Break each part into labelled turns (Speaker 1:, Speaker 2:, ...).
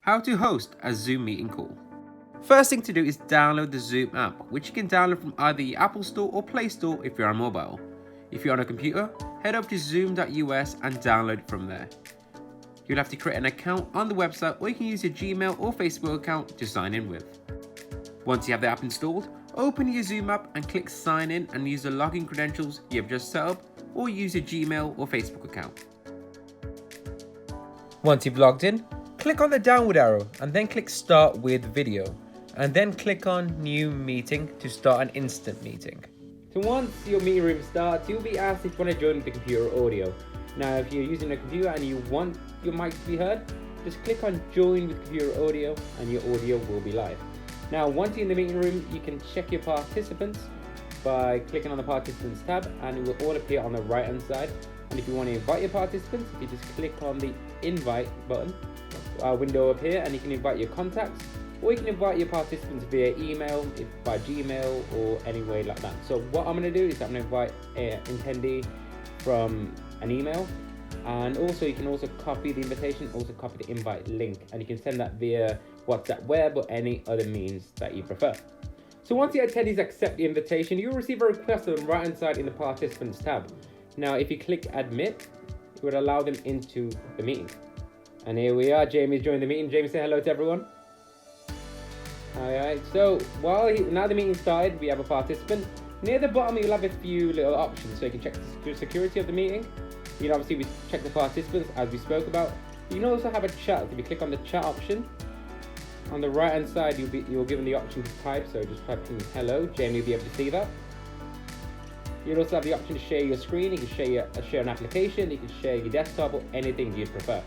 Speaker 1: How to host a Zoom meeting call. First thing to do is download the Zoom app, which you can download from either the Apple Store or Play Store if you're on mobile. If you're on a computer, head over to zoom.us and download it from there. You'll have to create an account on the website, or you can use your Gmail or Facebook account to sign in with. Once you have the app installed, open your Zoom app and click sign in and use the login credentials you have just set up, or use your Gmail or Facebook account. Once you've logged in, click on the downward arrow and then click start with video, and then click on new meeting to start an instant meeting. So once your meeting room starts, you'll be asked if you want to join the computer audio. Now if you're using a computer and you want your mic to be heard, just click on join with computer audio and your audio will be live. Now once you're in the meeting room, you can check your participants by clicking on the participants tab, and it will all appear on the right hand side. And if you want to invite your participants, you just click on the invite button window up here, and you can invite your contacts, or you can invite your participants via email, by Gmail, or any way like that. So what I'm going to do is I'm going to invite an attendee from an email, and also you can also copy the invitation, also copy the invite link, and you can send that via WhatsApp web or any other means that you prefer. So once the attendees accept the invitation, you'll receive a request on the right hand side in the participants tab. Now if you click admit, it would allow them into the meeting. And here we are, Jamie's joined the meeting. Jamie, say hello to everyone. Alright, so now the meeting started, we have a participant. Near the bottom you'll have a few little options, so you can check the security of the meeting. You can obviously check the participants as we spoke about. You can also have a chat. If you click on the chat option, on the right hand side you're given the option to type, so just type in hello. Jamie will be able to see that. You'll also have the option to share your screen. You can share an application, you can share your desktop, or anything you'd prefer.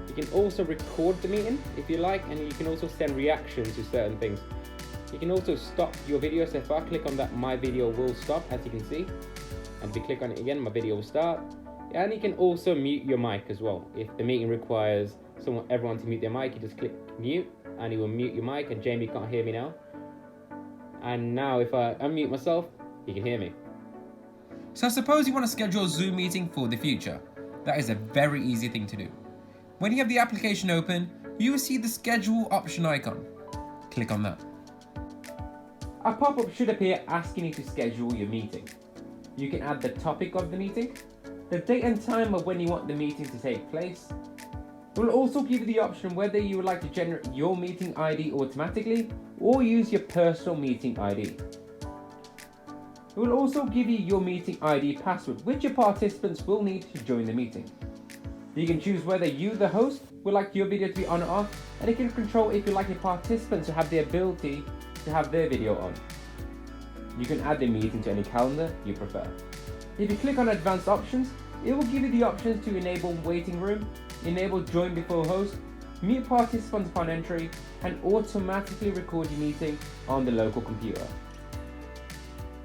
Speaker 1: You can also record the meeting if you like, and you can also send reactions to certain things. You can also stop your video, so if I click on that, my video will stop, as you can see. And if you click on it again, my video will start. And you can also mute your mic as well. If the meeting requires everyone to mute their mic, you just click mute, and it will mute your mic, and Jamie can't hear me now. And now if I unmute myself, he can hear me. So suppose you want to schedule a Zoom meeting for the future. That is a very easy thing to do. When you have the application open, you will see the schedule option icon. Click on that. A pop-up should appear asking you to schedule your meeting. You can add the topic of the meeting, the date and time of when you want the meeting to take place. It will also give you the option whether you would like to generate your meeting ID automatically or use your personal meeting ID. It will also give you your meeting ID password, which your participants will need to join the meeting. You can choose whether you, the host, would like your video to be on or off, and you can control if you like your participants to have the ability to have their video on. You can add the meeting to any calendar you prefer. If you click on advanced options, it will give you the options to enable waiting room, enable join before host, mute participants upon entry, and automatically record your meeting on the local computer.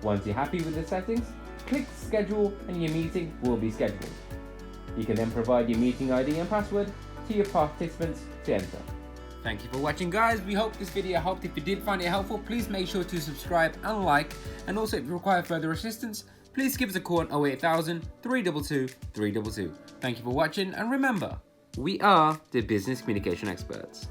Speaker 1: Once you're happy with the settings, click schedule and your meeting will be scheduled. You can then provide your meeting ID and password to your participants to enter. Thank you for watching, guys. We hope this video helped. If you did find it helpful, please make sure to subscribe and like. And also if you require further assistance, please give us a call on 08000 322 322. Thank you for watching, and remember, we are the business communication experts.